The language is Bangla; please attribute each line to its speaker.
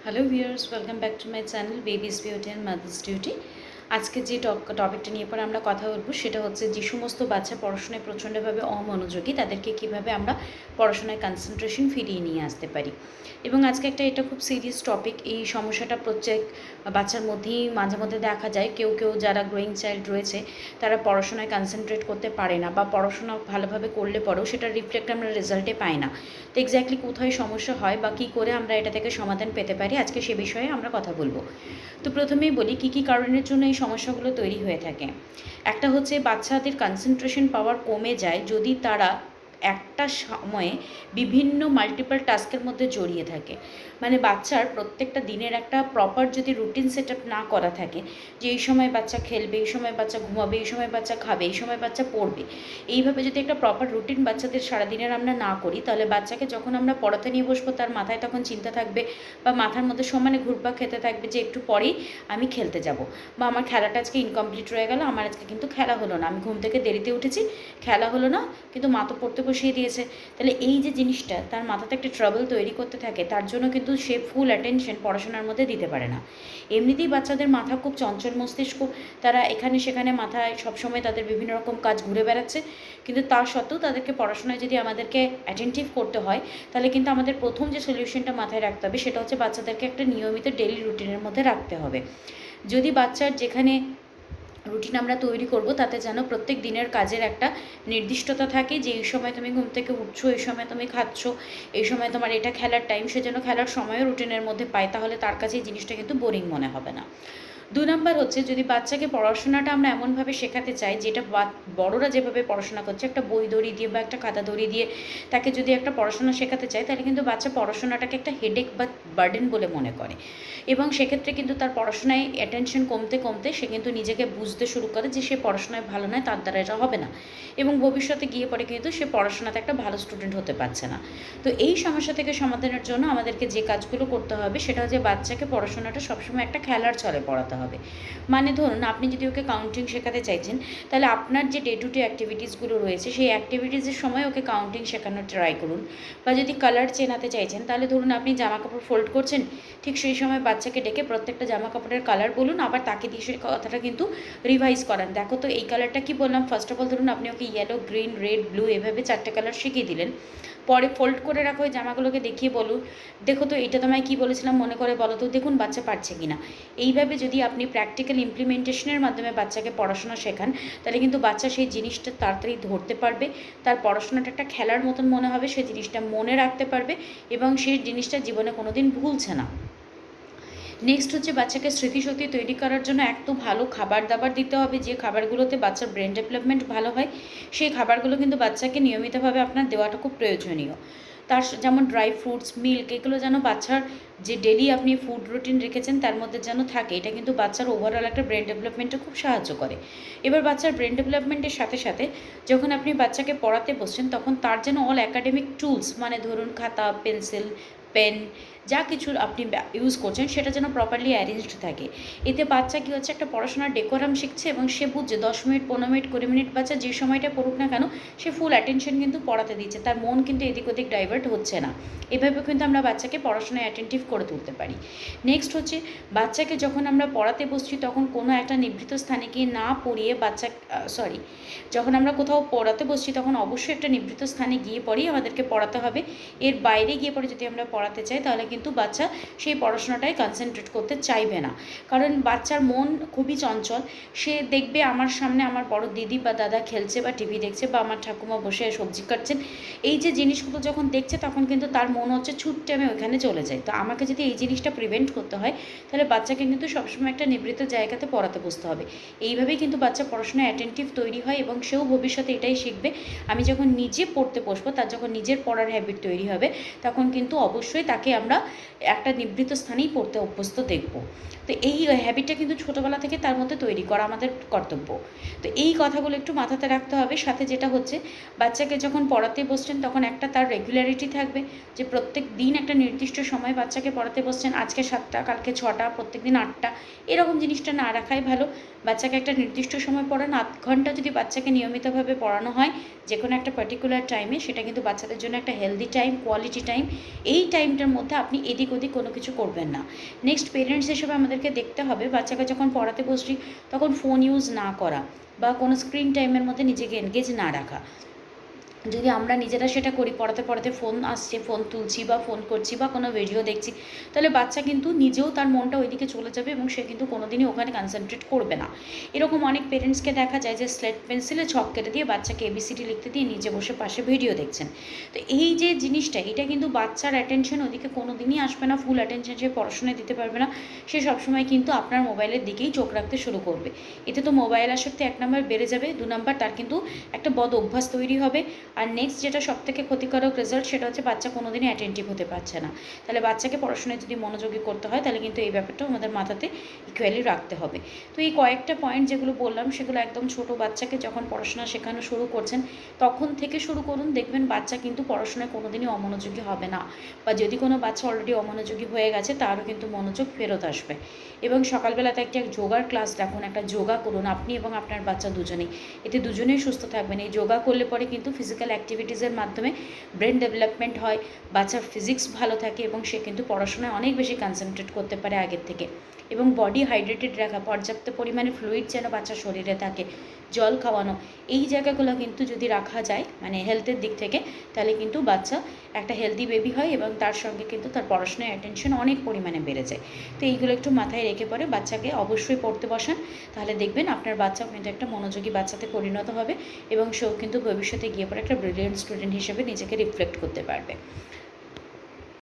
Speaker 1: Hello viewers, welcome back to my channel babies beauty and mother's duty. আজকে যে টপিকটা নিয়ে পরে আমরা কথা বলবো সেটা হচ্ছে যে সমস্ত বাচ্চা পড়াশোনায় প্রচণ্ডভাবে অমনোযোগী তাদেরকে কীভাবে আমরা পড়াশোনায় কনসেন্ট্রেশন ফিরিয়ে নিয়ে আসতে পারি। এবং আজকে এটা খুব সিরিয়াস টপিক। এই সমস্যাটা প্রত্যেক বাচ্চার মধ্যেই মাঝে মধ্যে দেখা যায়। কেউ যারা গ্রোয়িং চাইল্ড রয়েছে তারা পড়াশোনায় কনসেন্ট্রেট করতে পারে না, বা পড়াশোনা ভালোভাবে করলে পরেও সেটা রিফ্লেক্ট আমরা রেজাল্টে পাই না। তো এক্স্যাক্টলি কোথায় সমস্যা হয় বা কী করে আমরা এটা থেকে সমাধান পেতে পারি, আজকে সে বিষয়ে আমরা কথা বলবো। তো প্রথমেই বলি কী কী কারণের জন্য এই সমস্যাগুলো তৈরি হয়ে থাকে। একটা হচ্ছে বাচ্চাদের কনসেন্ট্রেশন পাওয়ার কমে যায় যদি তারা একটা সময়ে বিভিন্ন মাল্টিপল টাস্কের মধ্যে জড়িয়ে থাকে। মানে বাচ্চার প্রত্যেকটা দিনের একটা প্রপার যদি রুটিন সেট আপ না করা থাকে, যে এই সময় বাচ্চা খেলবে, এই সময় বাচ্চা ঘুমাবে, এই সময় বাচ্চা খাবে, এই সময় বাচ্চা পড়বে, এইভাবে যদি একটা প্রপার রুটিন বাচ্চাদের সারাদিনের আমরা না করি, তাহলে বাচ্চাকে যখন আমরা পড়াতে নিয়ে বসবো তার মাথায় তখন চিন্তা থাকবে বা মাথার মধ্যে সমানে ঘুরপাক খেতে থাকবে যে একটু পরেই আমি খেলতে যাব, বা আমার খেলাটা আজকে ইনকমপ্লিট রয়ে গেল, আমার আজকে কিন্তু খেলা হলো না, আমি ঘুম থেকে দেরিতে উঠেছি, খেলা হলো না, কিন্তু মা তো পড়তে বসিয়ে দিয়েছে। তাহলে এই যে জিনিসটা তার মাথাতে একটা ট্রাবল তৈরি করতে থাকে, তার জন্য কিন্তু সে ফুল অ্যাটেনশন পড়াশোনার মধ্যে দিতে পারে না। এমনিতেই বাচ্চাদের মাথা খুব চঞ্চল মস্তিষ্ক, তারা এখানে সেখানে মাথায় সবসময় তাদের বিভিন্ন রকম কাজ ঘুরে বেড়াচ্ছে, কিন্তু তা সত্ত্বেও তাদেরকে পড়াশোনায় যদি আমাদেরকে অ্যাটেন্টিভ করতে হয়, তাহলে কিন্তু আমাদের প্রথম যে সলিউশনটা মাথায় রাখতে হবে সেটা হচ্ছে বাচ্চাদেরকে একটা নিয়মিত ডেইলি রুটিনের মধ্যে রাখতে হবে। যদি বাচ্চার যেখানে রুটিন আমরা তৈরি করব তাতে যেন প্রত্যেক দিনের কাজের একটা নির্দিষ্টতা থাকে, যে এই সময় তুমি ঘুম থেকে উঠছো, এই সময় তুমি খাচ্ছ, এই সময় তোমার এটা খেলার টাইম, সে যেন খেলার সময়ও রুটিনের মধ্যে পায়, তাহলে তার কাছে এই জিনিসটা কিন্তু বোরিং মনে হবে না। 2 নাম্বার হচ্ছে, যদি বাচ্চাকে পড়াশোনাটা আমরা এমনভাবে শেখাতে চাই যেটা বড়রা যেভাবে পড়াশোনা করছে, একটা বই দড়ি দিয়ে বা একটা খাতা দড়ি দিয়ে তাকে যদি একটা পড়াশোনা শেখাতে চায়, তাহলে কিন্তু বাচ্চা পড়াশোনাটাকে একটা হেডেক বা বার্ডেন বলে মনে করে, এবং সেক্ষেত্রে কিন্তু তার পড়াশোনায় অ্যাটেনশন কমতে কমতে সে কিন্তু নিজেকে বুঝতে শুরু করে যে সে পড়াশোনায় ভালো নয়, তার দ্বারা এটা হবে না, এবং ভবিষ্যতে গিয়ে পরে কিন্তু সে পড়াশোনাতে একটা ভালো স্টুডেন্ট হতে পারছে না। তো এই সমস্যা থেকে সমাধানের জন্য আমাদেরকে যে কাজগুলো করতে হবে সেটা হচ্ছে বাচ্চাকে পড়াশোনাটা সবসময় একটা খেলার ছলে পড়াতে হবে। মানে ধরুন আপনি যদি ওকে কাউন্টিং শেখাতে চাইছেন, তাহলে আপনার যে ডে টু ডে অ্যাক্টিভিটিসগুলো রয়েছে সেই অ্যাক্টিভিটিসের সময় ওকে কাউন্টিং শেখানোর ট্রাই করুন। বা যদি কালার চেনাতে চাইছেন, তাহলে ধরুন আপনি জামা কাপড় ফোল্ড করছেন, ঠিক সেই সময় বাচ্চাকে ডেকে প্রত্যেকটা জামা কাপড়ের কালার বলুন, আবার তাকে দিয়ে সেই কথাটা কিন্তু রিভাইজ করান। দেখো তো এই কালারটা কি বললাম, ফার্স্ট অফ অল ধরুন আপনি ওকে ইয়েলো, গ্রিন, রেড, ব্লু এভাবে 4টে কালার শিখিয়ে দিলেন। পরে ফোল্ড করে রাখা ওই জামাগুলোকে দেখিয়ে বলুন, দেখো তো এটা তোমায় কী বলেছিলাম, মনে করে বলো তো, দেখুন বাচ্চা পারছে কি না। এইভাবে যদি আপনি প্র্যাকটিক্যাল ইমপ্লিমেন্টেশনের মাধ্যমে বাচ্চাকে পড়াশোনা শেখান, তাহলে কিন্তু বাচ্চা সেই জিনিসটা তাড়াতাড়ি ধরতে পারবে, তার পড়াশোনাটা একটা খেলার মতন মনে হবে, সে জিনিসটা মনে রাখতে পারবে, এবং সেই জিনিসটা জীবনে কোনো দিন ভুলছে না। নেক্সট হচ্ছে বাচ্চাকে স্মৃতিশক্তি তৈরি করার জন্য এক তো ভালো খাবার দাবার দিতে হবে, যে খাবারগুলোতে বাচ্চার ব্রেন ডেভেলপমেন্ট ভালো হয়, সেই খাবারগুলো কিন্তু বাচ্চাকে নিয়মিতভাবে আপনার দেওয়াটা খুব প্রয়োজনীয়। তার যেমন ড্রাই ফ্রুটস, মিল্ক, এগুলো যেন বাচ্চার যে ডেলি আপনি ফুড রুটিন রেখেছেন তার মধ্যে যেন থাকে, এটা কিন্তু বাচ্চার ওভারঅল একটা ব্রেন ডেভেলপমেন্টে খুব সাহায্য করে। এবার বাচ্চার ব্রেন ডেভেলপমেন্টের সাথে সাথে যখন আপনি বাচ্চাকে পড়াতে বসছেন, তখন তার যেন অল অ্যাকাডেমিক টুলস, মানে ধরুন খাতা, পেন্সিল, পেন, যা কিছু আপনি ইউজ করছেন সেটা যেন প্রপারলি অ্যারেঞ্জড থাকে। এতে বাচ্চা কী হচ্ছে, একটা পড়াশোনার ডেকোরাম শিখছে, এবং সে বুঝছে 10 মিনিট, 15 মিনিট, 20 মিনিট বাচ্চা যে সময়টা পড়ুক না কেন, সে ফুল অ্যাটেনশন কিন্তু পড়াতে দিচ্ছে, তার মন কিন্তু এদিক ওদিক ডাইভার্ট হচ্ছে না। এভাবে কিন্তু আমরা বাচ্চাকে পড়াশোনায় অ্যাটেন্টিভ করে তুলতে পারি। নেক্সট হচ্ছে, বাচ্চাকে যখন আমরা পড়াতে বসছি তখন কোনো একটা নিভৃত স্থানে গিয়ে না পড়িয়ে যখন আমরা কোথাও পড়াতে বসছি তখন অবশ্যই একটা নিভৃত স্থানে গিয়ে পড়েই আমাদেরকে পড়াতে হবে। এর বাইরে গিয়ে পড়ে যদি আমরা পড়াতে চাই, তাহলে কিন্তু বাচ্চা সেই পড়াশোনাটায় কনসেন্ট্রেট করতে চাইবে না, কারণ বাচ্চার মন খুবই চঞ্চল। সে দেখবে আমার সামনে আমার বড় দিদি বা দাদা খেলছে বা টিভি দেখছে, বা আমার ঠাকুমা বসে সবজি কাটছেন, এই যে জিনিসগুলো যখন দেখছে তখন কিন্তু তার মন হচ্ছে ছুটতে আমি ওইখানে চলে যাই। তো আমাকে যদি এই জিনিসটা প্রিভেন্ট করতে হয়, তাহলে বাচ্চাকে কিন্তু সবসময় একটা নিবৃত্ত জায়গাতে পড়াতে বসতে হবে। এইভাবেই কিন্তু বাচ্চা পড়াশোনায় অ্যাটেন্টিভ তৈরি হয়, এবং সেও ভবিষ্যতে এটাই শিখবে। আমি যখন নিজে পড়তে বসবো, তার যখন নিজের পড়ার হ্যাবিট তৈরি হবে, তখন কিন্তু অবশ্যই তাকে আমরা একটা নিভৃত স্থানেই পড়তে অভ্যস্ত দেখব। তো এই হ্যাবিটটা কিন্তু ছোটোবেলা থেকে তার মধ্যে তৈরি করা আমাদের কর্তব্য। তো এই কথাগুলো একটু মাথাতে রাখতে হবে। সাথে যেটা হচ্ছে, বাচ্চাকে যখন পড়াতে বসছেন তখন একটা তার রেগুলারিটি থাকবে, যে প্রত্যেক দিন একটা নির্দিষ্ট সময় বাচ্চাকে পড়াতে বসছেন, আজকে 7টা, কালকে 6টা, প্রত্যেক দিন 8টা, এরকম জিনিসটা না রাখাই ভালো। বাচ্চাকে একটা নির্দিষ্ট সময় পড়ান, 8 ঘন্টা যদি বাচ্চাকে নিয়মিতভাবে পড়ানো হয় যে কোনো একটা পার্টিকুলার টাইমে, সেটা কিন্তু বাচ্চাদের জন্য একটা হেলদি টাইম, কোয়ালিটি টাইম। এই টাইমটার মধ্যে আপনি আপনি এদিক ওদিক কোনো কিছু করবেন না। নেক্সট পেরেন্টস হিসেবে আমাদেরকে দেখতে হবে বাচ্চাকে যখন পড়াতে বসছি তখন ফোন ইউজ না করা বা কোনো স্ক্রিন টাইমের মধ্যে নিজেকে এনগেজ না রাখা। যদি আমরা নিজেরা সেটা করি, পড়াতে পড়াতে ফোন আসছে, ফোন তুলছি বা ফোন করছি বা কোনো ভিডিও দেখছি, তাহলে বাচ্চা কিন্তু নিজেও তার মনটা ওইদিকে চলে যাবে এবং সে কিন্তু কোনোদিনই ওখানে কনসেন্ট্রেট করবে না। এরকম অনেক পেরেন্টসকে দেখা যায় যে স্লেট পেন্সিলে ছক কেটে দিয়ে বাচ্চাকে এবিসিডি লিখতে দিয়ে নিজে বসে পাশে ভিডিও দেখছেন। তো এই যে জিনিসটা, এটা কিন্তু বাচ্চার অ্যাটেনশন ওদিকে কোনো দিনই আসবে না, ফুল অ্যাটেনশন সে পড়াশোনায় দিতে পারবে না। সে সবসময় কিন্তু আপনার মোবাইলের দিকেই চোখ রাখতে শুরু করবে। এতে তো মোবাইল আসক্তি 1 নম্বর বেড়ে যাবে, 2 নম্বর তার কিন্তু একটা বদ অভ্যাস তৈরি হবে। আর নেক্সট যেটা সবথেকে ক্ষতিকারক রেজাল্ট, সেটা হচ্ছে বাচ্চা কোনোদিনই অ্যাটেন্টিভ হতে পারছে না। তাহলে বাচ্চাকে পড়াশোনায় যদি মনোযোগী করতে হয় তাহলে কিন্তু এই ব্যাপারটাও আমাদের মাথাতে ইকুয়ালি রাখতে হবে। তো এই কয়েকটা পয়েন্ট যেগুলো বললাম সেগুলো একদম ছোট বাচ্চাকে যখন পড়াশোনা শেখানো শুরু করছেন তখন থেকে শুরু করুন, দেখবেন বাচ্চা কিন্তু পড়াশোনায় কোনোদিনই অমনোযোগী হবে না। বা যদি কোনো বাচ্চা অলরেডি অমনোযোগী হয়ে গেছে তারও কিন্তু মনোযোগ ফেরত আসবে। এবং সকালবেলাতে একটা যোগার ক্লাস রাখুন, একটা যোগা করুন আপনি এবং আপনার বাচ্চা দুজনেই। এতে দুজনেই সুস্থ থাকবেন। এই যোগা করলে পরে কিন্তু ফিজিক্যাল অ্যাক্টিভিটিসের মাধ্যমে ব্রেন ডেভেলপমেন্ট হয়, বাচ্চার ফিজিক্স ভালো থাকে এবং সে কিন্তু পড়াশোনায় অনেক বেশি কনসেন্ট্রেট করতে পারে আগের থেকে। এবং বডি হাইড্রেটেড রাখা, পর্যাপ্ত পরিমাণে ফ্লুইড যেন বাচ্চার শরীরে থাকে, জল খাওয়ানো, এই জায়গাগুলো কিন্তু যদি রাখা যায় মানে হেলথের দিক থেকে, তাহলে কিন্তু বাচ্চা একটা হেলদি বেবি হয় এবং তার সঙ্গে কিন্তু তার পড়াশোনায় অ্যাটেনশন অনেক পরিমাণে বেড়ে যায়। তো এইগুলো একটু মাথায় রেখে পরে বাচ্চাকে অবশ্যই পড়তে বসান, তাহলে দেখবেন আপনার বাচ্চাও কিন্তু একটা মনোযোগী বাচ্চাতে পরিণত হবে এবং সেও কিন্তু ভবিষ্যতে গিয়ে পরে একটা ব্রিলিয়েন্ট স্টুডেন্ট হিসেবে নিজেকে রিফ্লেক্ট করতে পারবে।